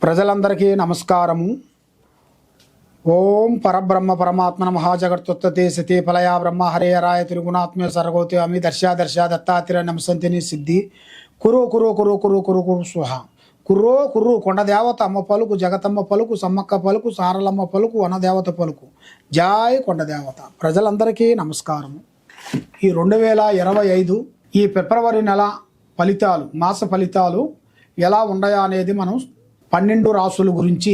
ప్రజలందరికీ నమస్కారము. ఓం పరబ్రహ్మ పరమాత్మన మహాజగత్తుత్తే సతే ఫలయా బ్రహ్మ హరేరాయ త్రిగుణాత్మే సర్గోతే అమి దర్శ దత్తాత్రేయ నమసంతిని సిద్ధి కురు కురు కురు కురు కురు కురు స్వహ కుర్రో కుర్రు కొండదేవత అమ్మ పలుకు జగతమ్మ పలుకు సమ్మక్క పలుకు సారలమ్మ పలుకు వనదేవత పలుకు జాయ్ కొండదేవత. ప్రజలందరికీ నమస్కారము. ఈ 2025 ఈ ఫిబ్రవరి నెల ఫలితాలు, మాస ఫలితాలు ఎలా ఉన్నాయా అనేది మనం 12 రాసుల గురించి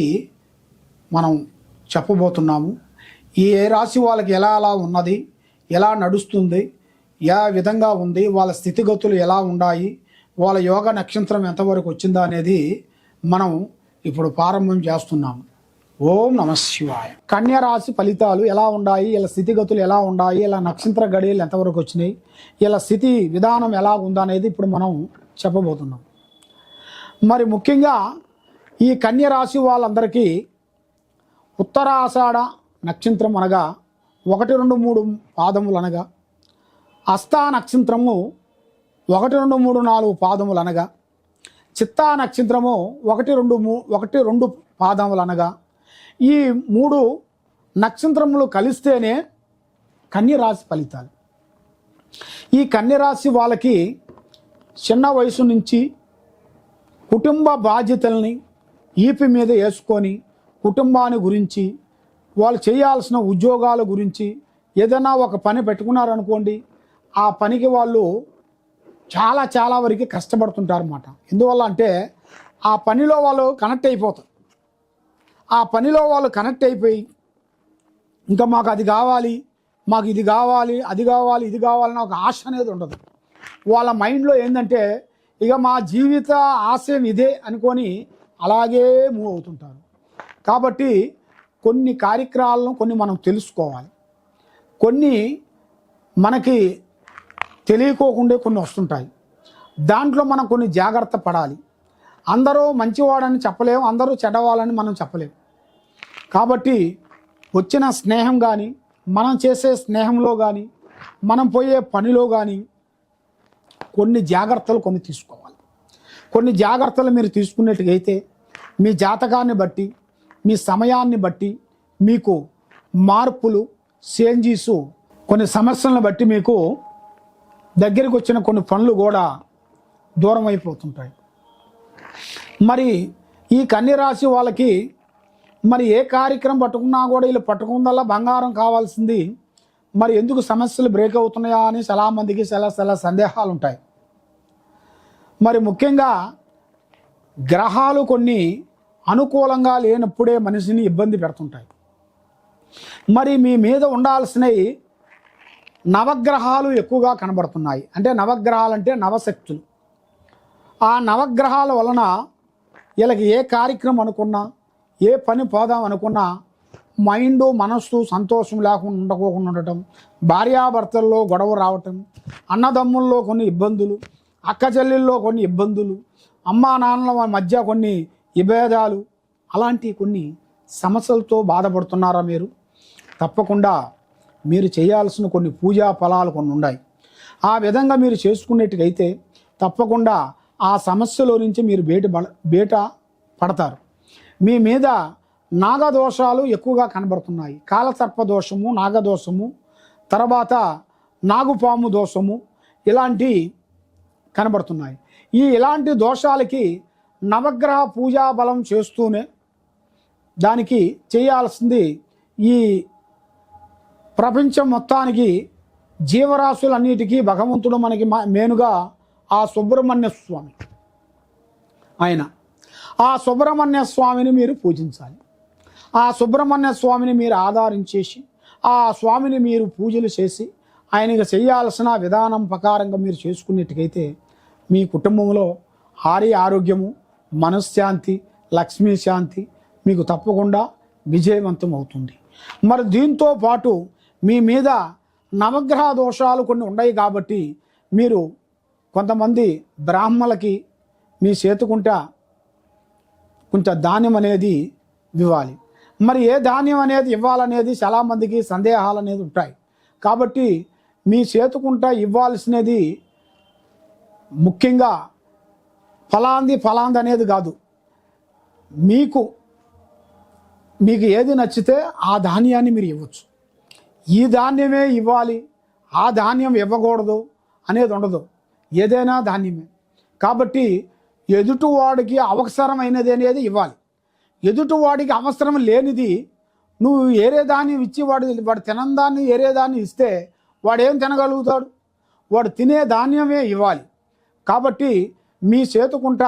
మనం చెప్పబోతున్నాము. ఈ ఏ రాశి వాళ్ళకి ఎలా ఉన్నది, ఎలా నడుస్తుంది, ఏ విధంగా ఉంది, వాళ్ళ స్థితిగతులు ఎలా ఉన్నాయి, వాళ్ళ యోగ నక్షత్రం ఎంతవరకు వచ్చిందా అనేది మనం ఇప్పుడు ప్రారంభం చేస్తున్నాము. ఓం నమ శివాయ. కన్యా రాశి ఫలితాలు ఎలా ఉన్నాయి, ఇలా స్థితిగతులు ఎలా ఉన్నాయి, ఇలా నక్షత్ర గడియలు ఎంతవరకు వచ్చినాయి, ఇలా స్థితి విధానం ఎలా ఉందా అనేది ఇప్పుడు మనం చెప్పబోతున్నాం. మరి ముఖ్యంగా ఈ కన్యా రాశి వాళ్ళందరికీ ఉత్తరాషాఢ నక్షత్రం అనగా 1, 2, 3 పాదములు అనగా, హస్తా నక్షత్రము 1, 2, 3, 4 పాదములు అనగా, చిత్తా నక్షత్రము 1, 2 పాదములు అనగా, ఈ 3 నక్షత్రములు కలిస్తేనే కన్యరాశి ఫలితాలు. ఈ కన్యరాశి వాళ్ళకి చిన్న వయసు నుంచి కుటుంబ బాధ్యతల్ని ఈపి మీద వేసుకొని కుటుంబాన్ని గురించి, వాళ్ళు చేయాల్సిన ఉద్యోగాల గురించి, ఏదైనా ఒక పని పెట్టుకున్నారనుకోండి, ఆ పనికి వాళ్ళు చాలా వరకు కష్టపడుతుంటారు అన్నమాట. ఎందువల్ల అంటే ఆ పనిలో వాళ్ళు కనెక్ట్ అయిపోతారు. ఆ పనిలో వాళ్ళు కనెక్ట్ అయిపోయి ఇంకా మాకు అది కావాలి, మాకు ఇది కావాలి, అది కావాలి, ఇది కావాలని ఒక ఆశ అనేది ఉండదు. వాళ్ళ మైండ్లో ఏంటంటే ఇక మా జీవిత ఆశయం ఇదే అనుకొని అలాగే మూవ్ అవుతుంటారు. కాబట్టి కొన్ని కార్యక్రమాలను మనం తెలుసుకోవాలి. కొన్ని మనకి తెలియకోకుండా కొన్ని వస్తుంటాయి. దాంట్లో మనం కొన్ని జాగ్రత్త పడాలి. అందరూ మంచివాడని చెప్పలేము, అందరూ చెడ్డవాళ్ళని మనం చెప్పలేము. కాబట్టి వచ్చిన స్నేహం కానీ, మనం చేసే స్నేహంలో కానీ, మనం పోయే పనిలో కానీ కొన్ని జాగ్రత్తలు తీసుకోవాలి. కొన్ని జాగ్రత్తలు మీరు తీసుకున్నట్టుగైతే మీ జాతకాన్ని బట్టి, మీ సమయాన్ని బట్టి మీకు మార్పులు, చేంజెస్, కొన్ని సమస్యలను బట్టి మీకు దగ్గరికి వచ్చిన కొన్ని పనులు కూడా దూరం అయిపోతుంటాయి. మరి ఈ కన్యరాశి వాళ్ళకి మరి ఏ కార్యక్రమం పట్టుకున్నా కూడా వీళ్ళు పట్టుకుందల్లా బంగారం కావాల్సింది. మరి ఎందుకు సమస్యలు బ్రేక్ అవుతున్నాయా అని చాలామందికి చాలా సందేహాలు ఉంటాయి. మరి ముఖ్యంగా గ్రహాలు కొన్ని అనుకూలంగా లేనప్పుడే మనిషిని ఇబ్బంది పెడుతుంటాయి. మరి మీ మీద ఉండాల్సినవి నవగ్రహాలు ఎక్కువగా కనబడుతున్నాయి. అంటే నవగ్రహాలు అంటే నవశక్తులు. ఆ నవగ్రహాల వలన వీళ్ళకి ఏ కార్యక్రమం అనుకున్నా, ఏ పని పోదాం అనుకున్నా మైండ్, మనస్సు సంతోషం లేకుండా ఉండకోకుండా ఉండటం, భార్యాభర్తల్లో గొడవ రావటం, అన్నదమ్ముల్లో కొన్ని ఇబ్బందులు, అక్క చెల్లెల్లో కొన్ని ఇబ్బందులు, అమ్మా నాన్నల మధ్య కొన్ని విభేదాలు, అలాంటి కొన్ని సమస్యలతో బాధపడుతున్నారా మీరు? తప్పకుండా మీరు చేయాల్సిన కొన్ని పూజా ఫలాలు కొన్ని ఉన్నాయి. ఆ విధంగా మీరు చేసుకునేట్టుగైతే తప్పకుండా ఆ సమస్యలో నుంచి మీరు బయట పడతారు. మీ మీద నాగదోషాలు ఎక్కువగా కనబడుతున్నాయి. కాలసర్ప దోషము, నాగదోషము, తర్వాత నాగుపాము దోషము, ఇలాంటి కనబడుతున్నాయి. ఇలాంటి దోషాలకి నవగ్రహ పూజా బలం చేస్తూనే దానికి చేయాల్సింది ఈ ప్రపంచం మొత్తానికి జీవరాశులన్నిటికీ భగవంతుడు మనకి మేనుగా ఆ సుబ్రహ్మణ్య స్వామి. ఆ సుబ్రహ్మణ్య స్వామిని మీరు పూజించాలి. ఆ సుబ్రహ్మణ్య స్వామిని మీరు ఆధారించేసి ఆ స్వామిని మీరు పూజలు చేసి ఆయనకి చేయాల్సిన విధానం ప్రకారంగా మీరు చేసుకున్నట్టుకైతే మీ కుటుంబంలో ఆరోగ్యము, మనశ్శాంతి, లక్ష్మీ శాంతి మీకు తప్పకుండా విజయవంతం అవుతుంది. మరి దీంతో పాటు మీ మీద నవగ్రహ దోషాలు కొన్ని ఉన్నాయి కాబట్టి మీరు కొంతమంది బ్రాహ్మణులకి మీ చేతుకుంటా కొంచెం ధాన్యం అనేది ఇవ్వాలి. మరి ఏ ధాన్యం అనేది ఇవ్వాలనేది చాలామందికి సందేహాలు అనేది ఉంటాయి. కాబట్టి మీ చేతుకుంటా ఇవ్వాల్సినది ముఖ్యంగా ఫలాంది అనేది కాదు. మీకు మీకు ఏది నచ్చితే ఆ ధాన్యాన్ని మీరు ఇవ్వచ్చు. ఈ ధాన్యమే ఇవ్వాలి, ఆ ధాన్యం ఇవ్వకూడదు అనేది ఉండదు. ఏదైనా ధాన్యమే. కాబట్టి ఎదుటివాడికి అవసరమైనది అనేది ఇవ్వాలి. ఎదుటివాడికి అవసరం లేనిది నువ్వు ఏరే ధాన్యం ఇచ్చి వాడు తినందాన్ని ఏరే దాన్ని ఇస్తే వాడేం తినగలుగుతాడు? వాడు తినే ధాన్యమే ఇవ్వాలి. కాబట్టి మీ చేతుకుంట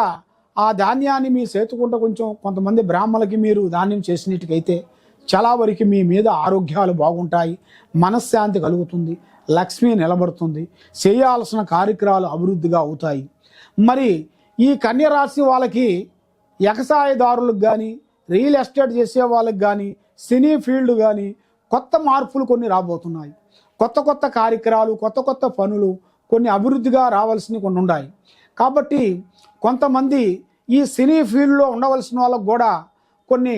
ఆ ధాన్యాన్ని మీ చేతుకుంట కొంచెం కొంతమంది బ్రాహ్మణులకి మీరు ధాన్యం చేసినట్టుకైతే చాలా వరకు మీ మీద ఆరోగ్యాలు బాగుంటాయి, మనశ్శాంతి కలుగుతుంది, లక్ష్మి నిలబడుతుంది, చేయాల్సిన కార్యక్రమాలు అభివృద్ధిగా అవుతాయి. మరి ఈ కన్యరాశి వాళ్ళకి వ్యవసాయదారులకు కానీ, రియల్ ఎస్టేట్ చేసే వాళ్ళకి కానీ, సినీ ఫీల్డ్ కానీ కొత్త మార్పులు కొన్ని రాబోతున్నాయి. కొత్త కొత్త కార్యక్రమాలు, కొత్త కొత్త పనులు కొన్ని అభివృద్ధిగా రావాల్సినవి కొన్ని ఉన్నాయి. కాబట్టి కొంతమంది ఈ సినీ ఫీల్డ్లో ఉండవలసిన వాళ్ళకు కూడా కొన్ని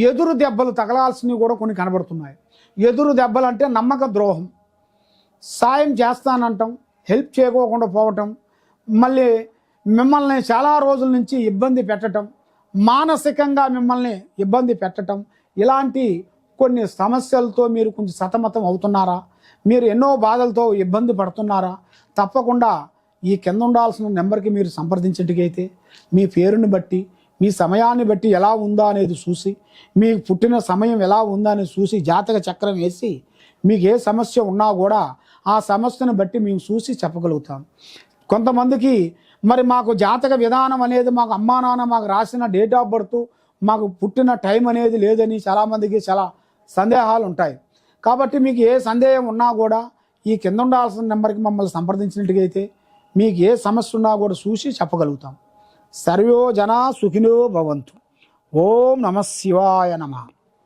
ఎదురు దెబ్బలు తగలాల్సినవి కూడా కొన్ని కనబడుతున్నాయి. ఎదురు దెబ్బలు అంటే నమ్మక ద్రోహం, సాయం చేస్తానంటాం, హెల్ప్ చేయకోకుండా పోవటం, మళ్ళీ మిమ్మల్ని చాలా రోజుల నుంచి ఇబ్బంది పెట్టడం, మానసికంగా మిమ్మల్ని ఇబ్బంది పెట్టడం, ఇలాంటి కొన్ని సమస్యలతో మీరు కొంచెం సతమతం అవుతున్నారా? మీరు ఎన్నో బాధలతో ఇబ్బంది పడుతున్నారా? తప్పకుండా ఈ కింద ఉండాల్సిన నెంబర్కి మీరు సంప్రదించేట్టుకైతే మీ పేరుని బట్టి, మీ సమయాన్ని బట్టి ఎలా ఉందా అనేది చూసి, మీ పుట్టిన సమయం ఎలా ఉందా అనేది చూసి జాతక చక్రం వేసి మీకు ఏ సమస్య ఉన్నా కూడా ఆ సమస్యను బట్టి మేము చూసి చెప్పగలుగుతాం. కొంతమందికి మరి మాకు జాతక విధానం అనేది మాకు అమ్మా నాన్న మాకు రాసిన డేట్ ఆఫ్ బర్త్ మాకు పుట్టిన టైం అనేది లేదని చాలామందికి చాలా సందేహాలు ఉంటాయి. కాబట్టి మీకు ఏ సందేహం ఉన్నా కూడా ఈ కింద ఉండాల్సిన నెంబర్కి మమ్మల్ని సంప్రదించినట్టుగైతే మీకు ఏ సమస్య ఉన్నా కూడా చూసి చెప్పగలుగుతాం. సర్వో జనా సుఖినో భవంతు. ఓం నమః శివాయ నమః.